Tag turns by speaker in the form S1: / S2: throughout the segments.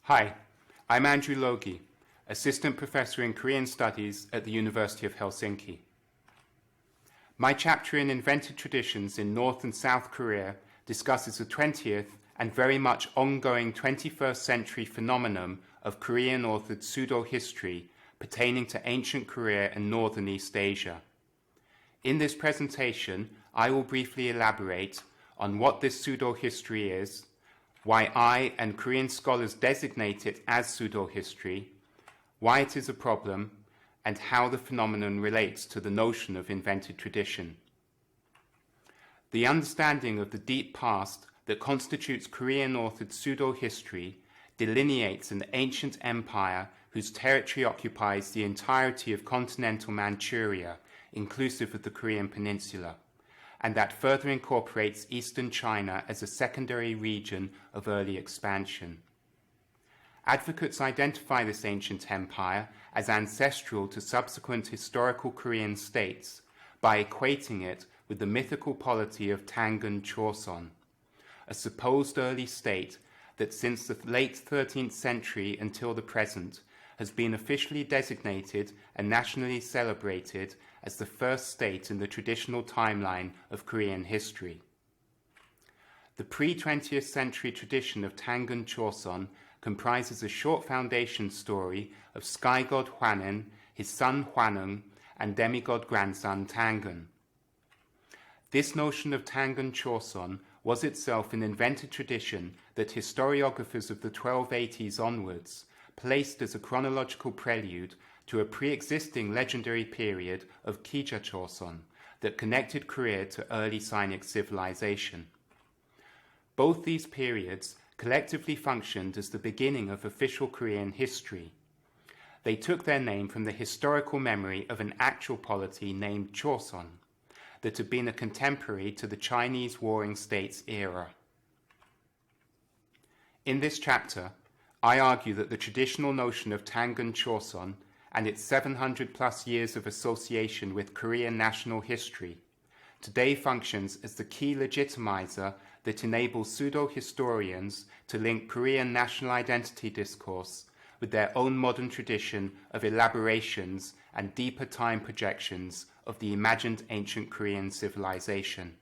S1: Hi, I'm Andrew Logie, Assistant Professor in Korean Studies at the University of Helsinki. My chapter in Invented Traditions in North and South Korea discusses the 20th and very much ongoing 21st century phenomenon of Korean-authored pseudo-history pertaining to ancient Korea and northern East Asia. In this presentation, I will briefly elaborate on what this pseudo-history is, why I and Korean scholars designate it as pseudo-history, why it is a problem, and how the phenomenon relates to the notion of invented tradition. The understanding of the deep past that constitutes Korean-authored pseudo-history delineates an ancient empire whose territory occupies the entirety of continental Manchuria, inclusive of the Korean peninsula, and that further incorporates eastern China as a secondary region of early expansion. Advocates identify this ancient empire as ancestral to subsequent historical Korean states by equating it with the mythical polity of Tangun Choson, a supposed early state that since the late 13th century until the present has been officially designated and nationally celebrated as the first state in the traditional timeline of Korean history. The pre-20th century tradition of Tangun Choson comprises a short foundation story of sky god Hwanen, his son Hwanung, and demigod grandson Tangun. This notion of Tangun Choson was itself an invented tradition that historiographers of the 1280s onwards placed as a chronological prelude to a pre-existing legendary period of Kija Choson that connected Korea to early Sinic civilization. Both these periods collectively functioned as the beginning of official Korean history. They took their name from the historical memory of an actual polity named Choson that had been a contemporary to the Chinese Warring States era. In this chapter, I argue that the traditional notion of Tangun Choson and its 700 plus years of association with Korean national history today functions as the key legitimizer that enables pseudo-historians to link Korean national identity discourse with their own modern tradition of elaborations and deeper time projections of the imagined ancient Korean civilization.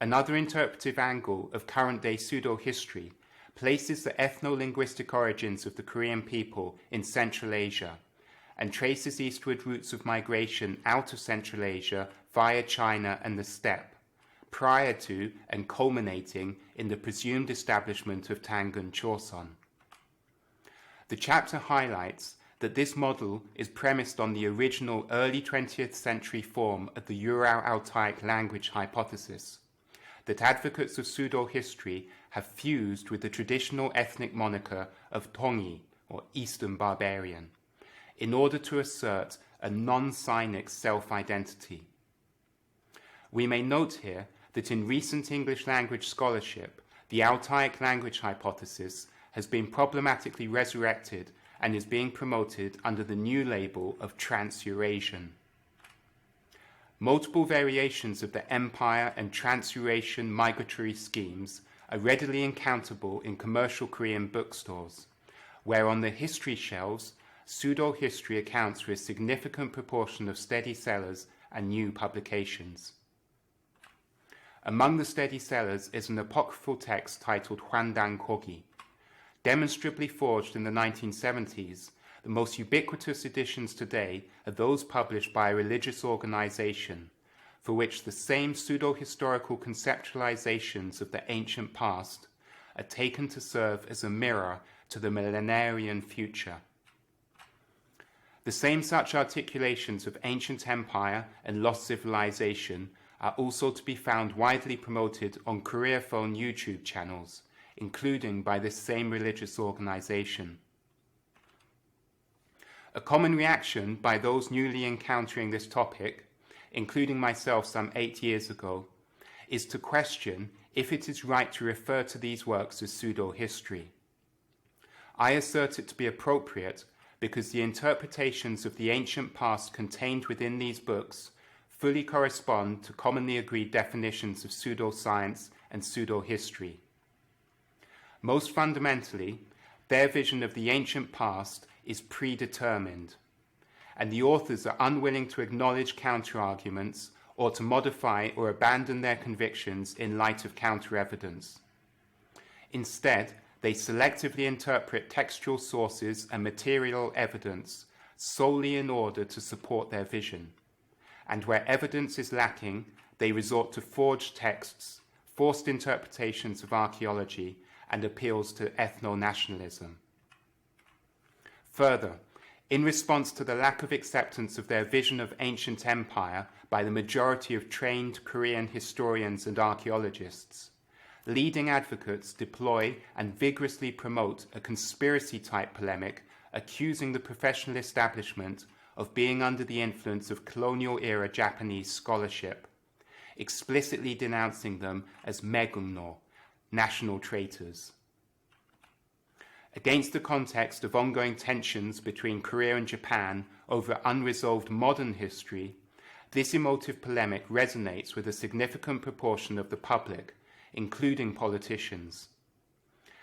S1: Another interpretive angle of current-day pseudo-history places the ethno-linguistic origins of the Korean people in Central Asia and traces eastward routes of migration out of Central Asia via China and the steppe, prior to and culminating in the presumed establishment of Tangun Choson. The chapter highlights that this model is premised on the original early 20th century form of the Ural-Altaic language hypothesis, that advocates of pseudo-history have fused with the traditional ethnic moniker of Tongi, or Eastern Barbarian, in order to assert a non-Sinic self-identity. We may note here that in recent English language scholarship, the Altaic language hypothesis has been problematically resurrected and is being promoted under the new label of Trans-Eurasian. Multiple variations of the Empire and Trans-Eurasian migratory schemes are readily encounterable in commercial Korean bookstores, where on the history shelves, pseudo-history accounts for a significant proportion of steady sellers and new publications. Among the steady sellers is an apocryphal text titled Hwandang Kogi. Demonstrably forged in the 1970s, the most ubiquitous editions today are those published by a religious organization, for which the same pseudo-historical conceptualizations of the ancient past are taken to serve as a mirror to the millenarian future. The same such articulations of ancient empire and lost civilization are also to be found widely promoted on Koreaphone YouTube channels, including by this same religious organization. A common reaction by those newly encountering this topic, including myself some 8 years ago, is to question if it is right to refer to these works as pseudo-history. I assert it to be appropriate because the interpretations of the ancient past contained within these books fully correspond to commonly agreed definitions of pseudoscience and pseudo-history. Most fundamentally, their vision of the ancient past is predetermined, and the authors are unwilling to acknowledge counter-arguments or to modify or abandon their convictions in light of counter-evidence. Instead, they selectively interpret textual sources and material evidence solely in order to support their vision, and where evidence is lacking, they resort to forged texts, forced interpretations of archaeology, and appeals to ethno-nationalism. Further, in response to the lack of acceptance of their vision of ancient empire by the majority of trained Korean historians and archaeologists, leading advocates deploy and vigorously promote a conspiracy-type polemic accusing the professional establishment of being under the influence of colonial-era Japanese scholarship, explicitly denouncing them as megumno, national traitors. Against the context of ongoing tensions between Korea and Japan over unresolved modern history, this emotive polemic resonates with a significant proportion of the public, including politicians.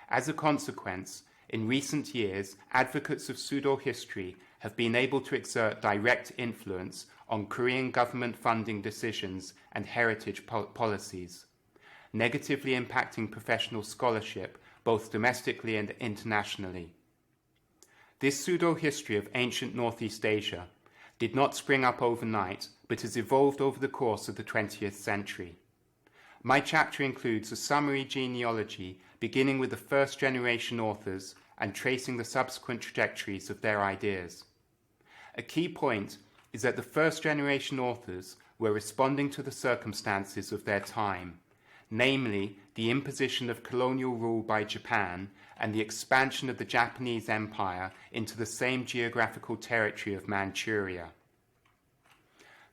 S1: As a consequence, in recent years, advocates of pseudo-history have been able to exert direct influence on Korean government funding decisions and heritage policies, negatively impacting professional scholarship both domestically and internationally. This pseudo-history of ancient Northeast Asia did not spring up overnight, but has evolved over the course of the 20th century. My chapter includes a summary genealogy beginning with the first-generation authors and tracing the subsequent trajectories of their ideas. A key point is that the first-generation authors were responding to the circumstances of their time, namely the imposition of colonial rule by Japan and the expansion of the Japanese Empire into the same geographical territory of Manchuria.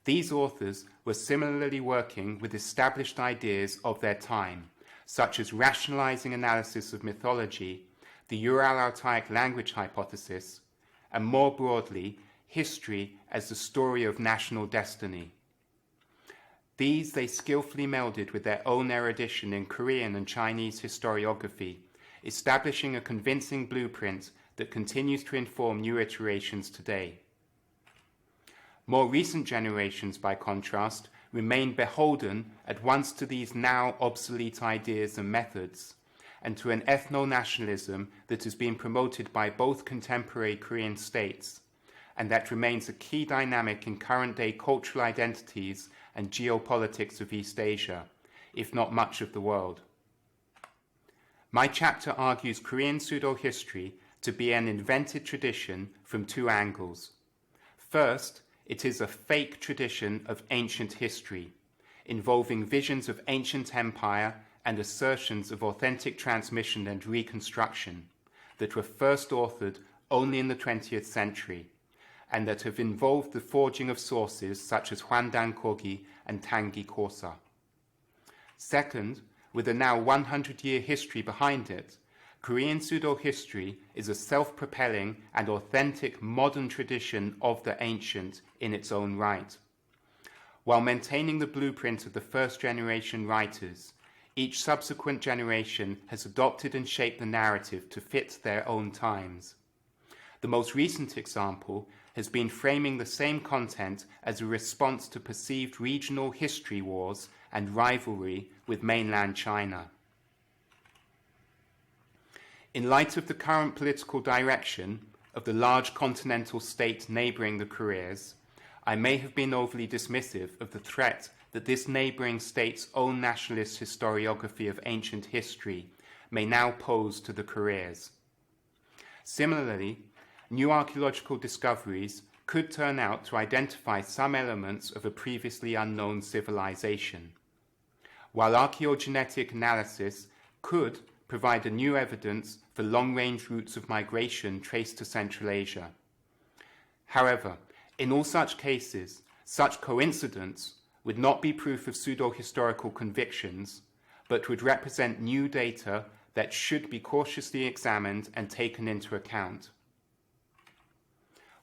S1: These authors were similarly working with established ideas of their time, such as rationalizing analysis of mythology, the Ural-Altaic language hypothesis, and more broadly, history as the story of national destiny. These they skillfully melded with their own erudition in Korean and Chinese historiography, establishing a convincing blueprint that continues to inform new iterations today. More recent generations, by contrast, remain beholden at once to these now obsolete ideas and methods, and to an ethno-nationalism that has been promoted by both contemporary Korean states, and that remains a key dynamic in current-day cultural identities and geopolitics of East Asia, if not much of the world. My chapter argues Korean pseudo-history to be an invented tradition from two angles. First, it is a fake tradition of ancient history, involving visions of ancient empire and assertions of authentic transmission and reconstruction that were first authored only in the 20th century, and that have involved the forging of sources such as Hwandang Kogi and Tangi Kosa. Second, with a now 100-year history behind it, Korean pseudo-history is a self-propelling and authentic modern tradition of the ancient in its own right. While maintaining the blueprint of the first-generation writers, each subsequent generation has adopted and shaped the narrative to fit their own times. The most recent example has been framing the same content as a response to perceived regional history wars and rivalry with mainland China. In light of the current political direction of the large continental state neighbouring the Koreas, I may have been overly dismissive of the threat that this neighbouring state's own nationalist historiography of ancient history may now pose to the Koreas. Similarly, new archaeological discoveries could turn out to identify some elements of a previously unknown civilization, while archaeogenetic analysis could provide a new evidence for long-range routes of migration traced to Central Asia. However, in all such cases, such coincidence would not be proof of pseudo-historical convictions, but would represent new data that should be cautiously examined and taken into account.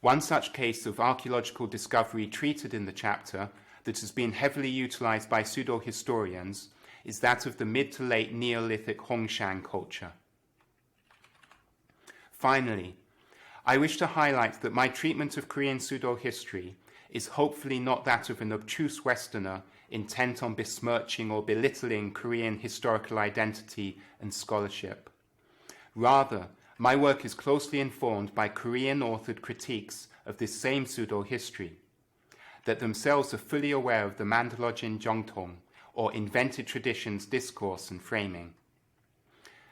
S1: One such case of archaeological discovery treated in the chapter that has been heavily utilized by pseudo-historians is that of the mid to late Neolithic Hongshan culture. Finally, I wish to highlight that my treatment of Korean pseudo-history is hopefully not that of an obtuse Westerner intent on besmirching or belittling Korean historical identity and scholarship. Rather, my work is closely informed by Korean-authored critiques of this same pseudo-history, that themselves are fully aware of the Mandalojin Jongtong, or invented traditions discourse and framing.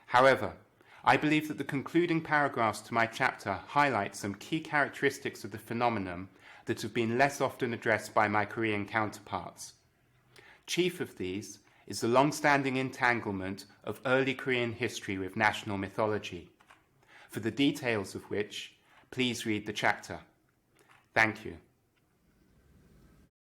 S1: However, I believe that the concluding paragraphs to my chapter highlight some key characteristics of the phenomenon that have been less often addressed by my Korean counterparts. Chief of these is the long-standing entanglement of early Korean history with national mythology, for the details of which, please read the chapter. Thank you.